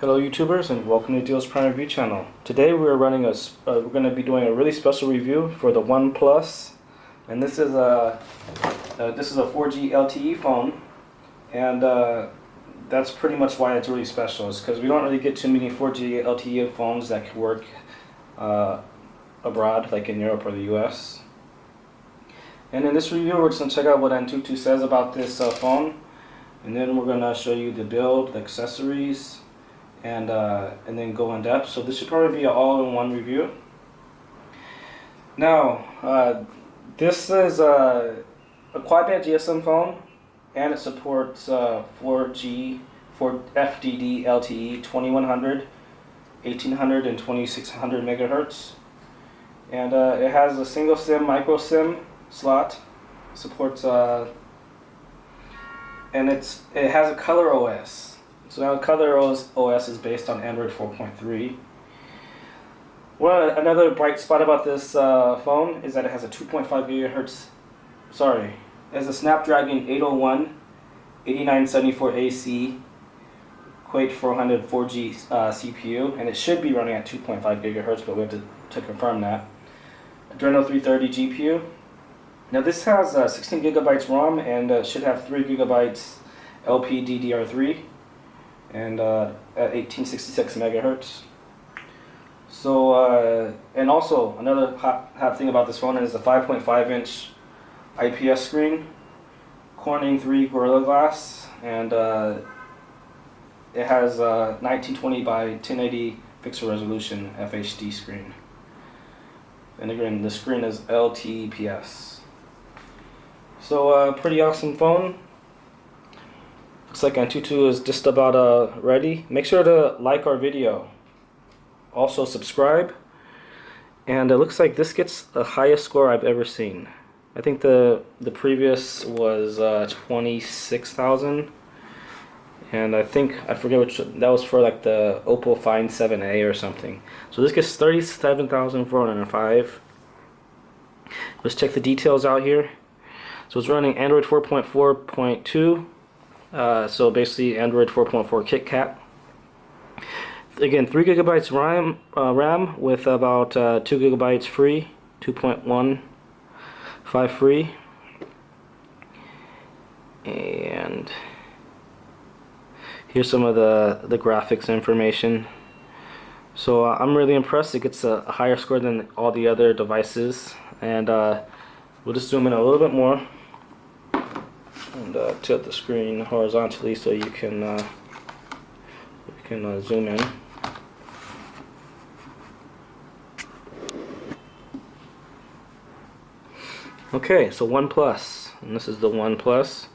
Hello YouTubers and welcome to Deals Prime Review channel. Today we're going to be doing a really special review for the OnePlus, and this is a 4G LTE phone, and that's pretty much why it's really special. Is because we don't really get too many 4G LTE phones that can work abroad, like in Europe or the US. And in this review, we're just going to check out what Antutu says about this phone, and then we're going to show you the build, the accessories, and then go in depth. So this should probably be an all-in-one review. Now, this is a quad-band GSM phone, and it supports 4G for FDD LTE 2100, 1800, and 2600 megahertz. And it has a single SIM, micro SIM slot. Supports and it has a Color OS. So now Color OS is based on Android 4.3. Well, another bright spot about this phone is that it has a 2.5 gigahertz. It has a Snapdragon 801 8974AC Quake 400 4G CPU, and it should be running at 2.5 gigahertz, but we have to confirm that. Adreno 330 GPU. Now this has 16 gigabytes ROM and should have 3 gigabytes LPDDR3. And at 1866 megahertz. So, and also another hot thing about this phone is the 5.5 inch IPS screen, Corning 3 Gorilla Glass, and it has 1920 by 1080 pixel resolution FHD screen. And again, the screen is LTPS. So, pretty awesome phone. Looks like Antutu is just about ready. Make sure to like our video. Also subscribe. And it looks like this gets the highest score I've ever seen. I think the previous was 26,000. And I forget which, that was for like the Oppo Find 7a or something. So this gets 37,405. Let's check the details out here. So it's running Android 4.4.2. So basically Android 4.4 KitKat. Again, 3 gigabytes RAM with about 2 gigabytes free, 2.15 free. And here's some of the graphics information. So I'm really impressed. It gets a higher score than all the other devices. And we'll just zoom in a little bit more. And tilt the screen horizontally so you can zoom in. Okay, so OnePlus, and this is the OnePlus,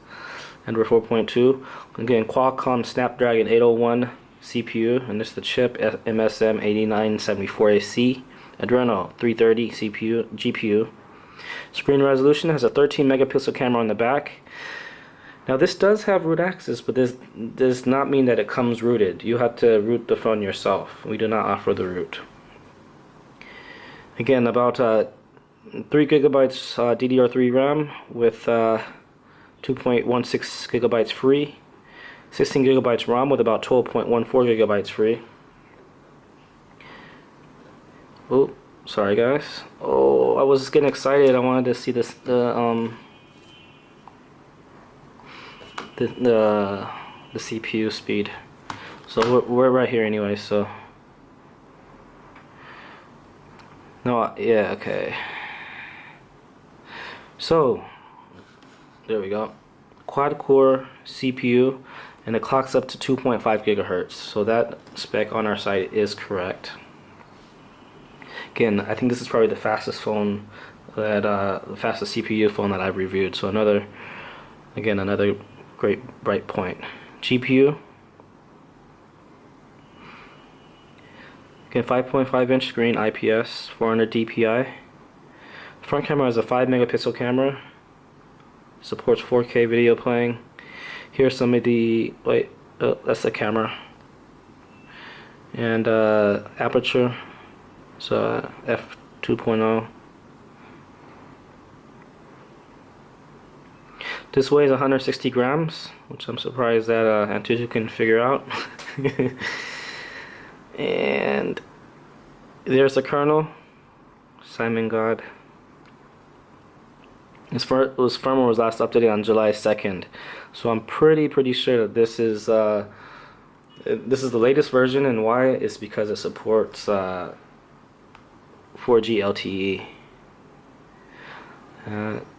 Android 4.2. Again, Qualcomm Snapdragon 801 CPU, and this is the chip MSM 8974AC, Adreno 330 GPU. Screen resolution has a 13 megapixel camera on the back. Now this does have root access, but this does not mean that it comes rooted. You have to root the phone yourself. We do not offer the root. Again, about 3 gigabytes DDR3 RAM with 2.16 gigabytes free. 16 gigabytes ROM with about 12.14 gigabytes free. Oh, sorry guys. Oh, I was getting excited. I wanted to see this the CPU speed. So we're right here anyway, so no, yeah, okay. So there we go. Quad core CPU, and it clocks up to 2.5 gigahertz. So that spec on our site is correct. Again, I think this is probably the fastest phone the fastest CPU phone that I've reviewed. So another great bright point. GPU. Again, 5.5 inch screen, IPS, 400 DPI. Front camera has a 5 megapixel camera. Supports 4K video playing. Here's some of the that's the camera. And aperture. So f2.0. This weighs 160 grams, which I'm surprised that Antutu can figure out. And there's the kernel, Simon God. Firmware was last updated on July 2nd, so I'm pretty sure that this is the latest version, and why is because it supports 4G LTE.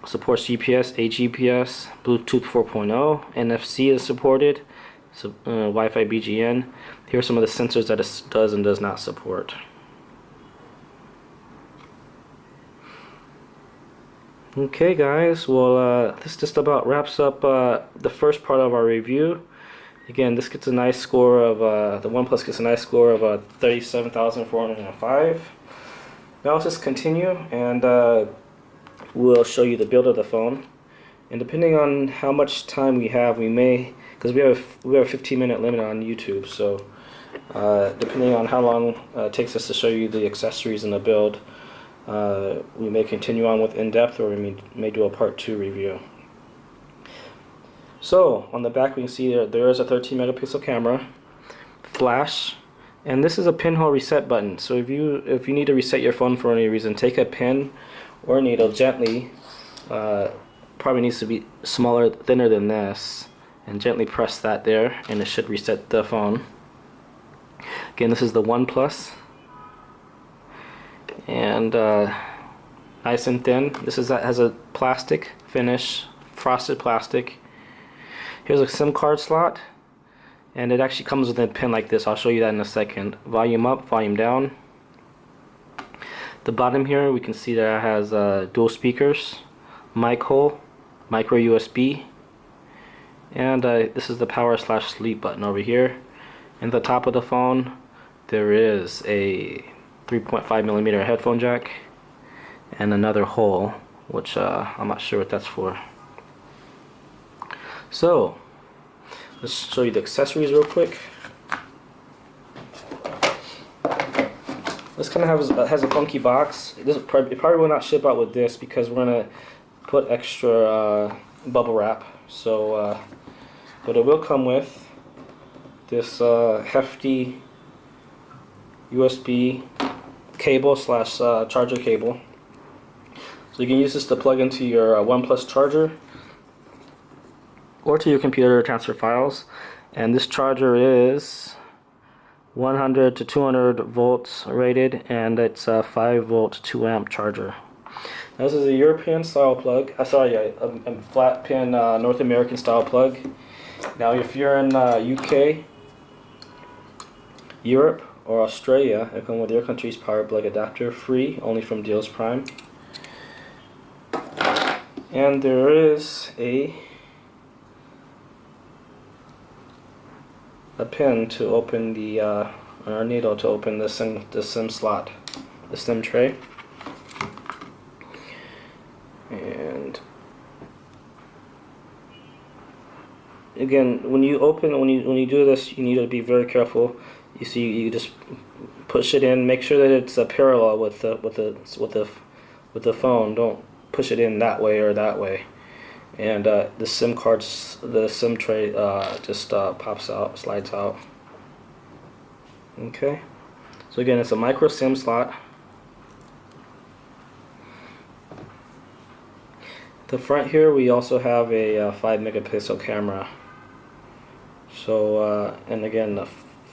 Supports GPS, HGPS, Bluetooth 4.0, NFC is supported, so, Wi-Fi BGN. Here are some of the sensors that it does and does not support. Okay guys, well this just about wraps up the first part of our review. Again, this gets a nice score of, the OnePlus gets a nice score of 37,405. Now let's just continue, and we'll show you the build of the phone. And depending on how much time we have, we may, because we have a 15-minute limit on YouTube, so depending on how long it takes us to show you the accessories in the build, we may continue on with in-depth, or we may do a part 2 review. So on the back we can see there is a 13 megapixel camera, flash, and this is a pinhole reset button. So if you need to reset your phone for any reason, take a pin or a needle gently, probably needs to be smaller, thinner than this, and gently press that there, and it should reset the phone. Again, this is the OnePlus, and nice and thin. This has a plastic finish, frosted plastic. Here's a SIM card slot, and it actually comes with a pin like this. I'll show you that in a second. Volume up, volume down. The bottom here we can see that it has dual speakers, mic hole, micro USB, and this is the power/sleep button over here. In the top of the phone there is a 3.5mm headphone jack and another hole, which I'm not sure what that's for. So let's show you the accessories real quick. This kind of has a funky box. It probably will not ship out with this because we're gonna put extra bubble wrap. So, but it will come with this hefty USB cable / charger cable. So you can use this to plug into your OnePlus charger or to your computer to transfer files. And this charger is 100 to 200 volts rated, and it's a 5 volt 2 amp charger. Now, this is a European style plug. A flat pin North American style plug. Now if you're in UK, Europe, or Australia, it comes with your country's power plug adapter, free, only from Deals Prime. And there is a pin to open the or a needle to open the SIM slot, the SIM tray. And again, when you do this, you need to be very careful. You see, you just push it in. Make sure that it's parallel with the phone. Don't push it in that way or that way. And the SIM cards, the SIM tray just pops out, slides out. Okay. So again, it's a micro SIM slot. The front here, we also have a 5 megapixel camera. So and again, a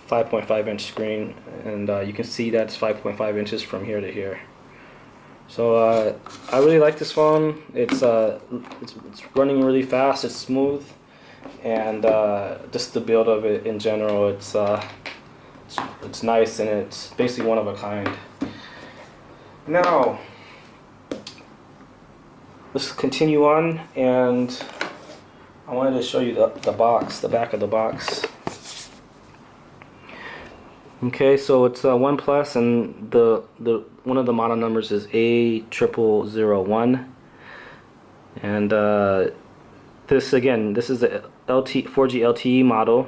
5.5 inch screen, and you can see that's 5.5 inches from here to here. So I really like this phone. It's running really fast. It's smooth, and just the build of it in general, it's nice, and it's basically one of a kind. Now let's continue on, and I wanted to show you the box, the back of the box. Okay, so it's OnePlus, and the one of the model numbers is A0001, and this is the 4G LTE model.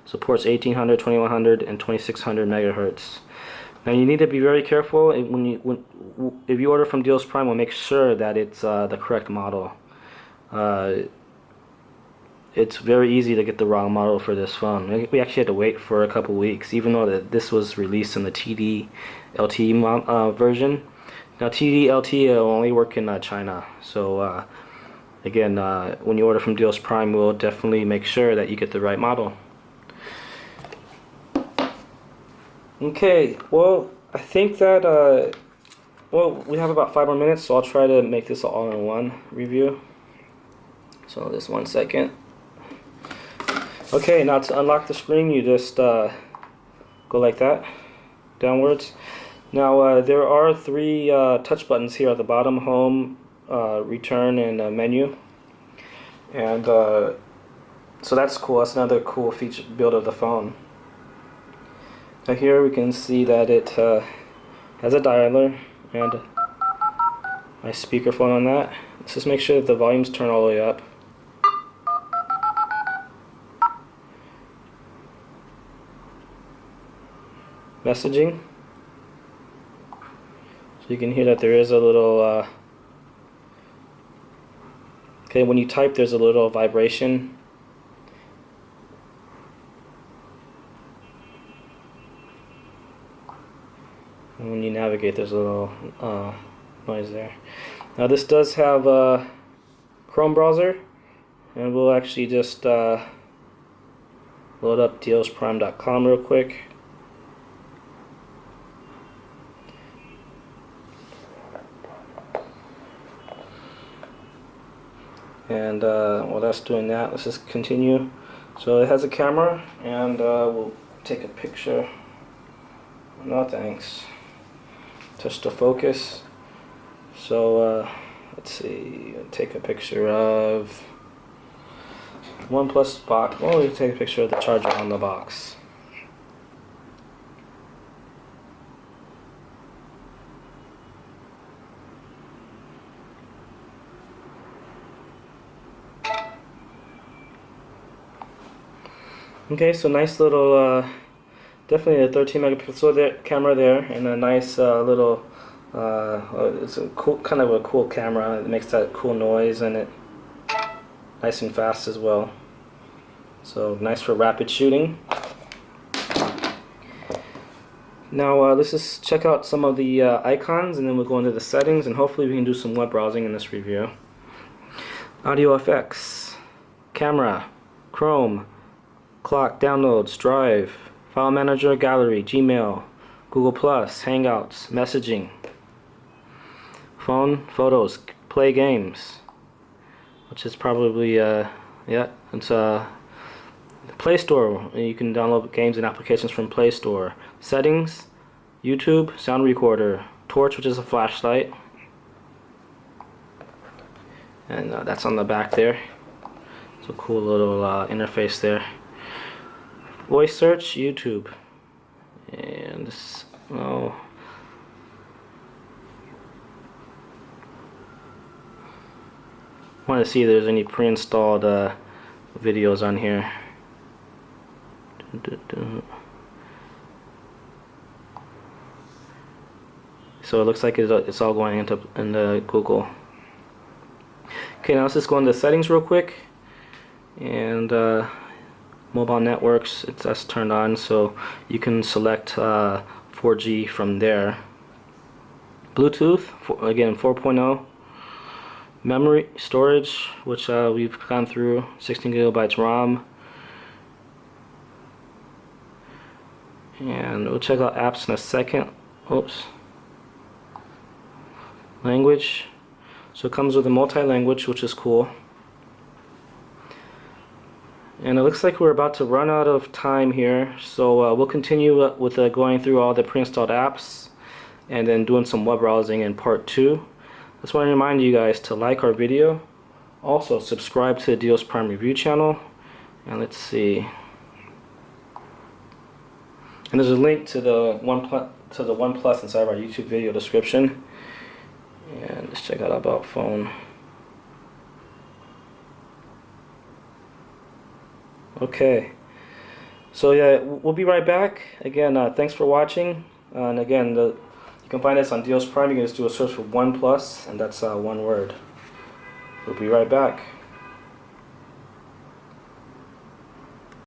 Supports 1800, 2100, and 2600 megahertz. Now you need to be very careful if you order from Deals Prime. We'll make sure that it's the correct model. it's very easy to get the wrong model for this phone. We actually had to wait for a couple weeks, even though this was released in the TD-LTE version. Now TD-LTE will only work in China, so again, when you order from Deals Prime, we'll definitely make sure that you get the right model. Okay, well, I think that well, we have about 5 more minutes, so I'll try to make this an all-in-one review. So just 1 second. Okay, now to unlock the screen, you just go like that, downwards. Now there are 3 touch buttons here at the bottom: home, return, and menu. And so that's cool. That's another cool feature build of the phone. Now here we can see that it has a dialer and my speakerphone on that. Let's just make sure that the volume's turned all the way up. Messaging. So you can hear that there is a little okay, when you type there's a little vibration. And when you navigate there's a little noise there. Now this does have a Chrome browser, and we'll actually just load up dealsprime.com real quick. And while that's doing that, let's just continue. So it has a camera, and we'll take a picture. No thanks. Touch to focus. So let's see, take a picture of OnePlus box. Well, we take a picture of the charger on the box. Okay, so nice little, definitely a 13 megapixel camera there, and a nice little, it's a cool, kind of a cool camera. It makes that cool noise, and it nice and fast as well. So nice for rapid shooting. Now let's just check out some of the icons, and then we'll go into the settings, and hopefully we can do some web browsing in this review. Audio effects, camera, Chrome, clock, downloads, drive, file manager, gallery, Gmail, Google+, Hangouts, messaging, phone, photos, play games, which is probably yeah, it's Play Store. You can download games and applications from Play Store. Settings, YouTube, sound recorder, torch, which is a flashlight, and that's on the back there. It's a cool little interface there. Voice search, YouTube, and oh, want to see if there's any pre-installed videos on here. So it looks like it's all going into Google. Okay, now let's just go into settings real quick, and mobile networks, that's turned on, so you can select 4G from there. Bluetooth, again 4.0. Memory storage, which we've gone through, 16 gigabytes ROM. And we'll check out apps in a second. Oops. Language. So it comes with a multi-language, which is cool. And it looks like we're about to run out of time here, so we'll continue with going through all the pre-installed apps and then doing some web browsing in part 2. Just want to remind you guys to like our video, also subscribe to the Deals Prime Review channel, and let's see. And there's a link to the OnePlus inside of our YouTube video description. And let's check out About Phone. Okay, so yeah, we'll be right back. Again, thanks for watching, and again, you can find us on Deals Prime. You can just do a search for OnePlus, and that's one word. We'll be right back.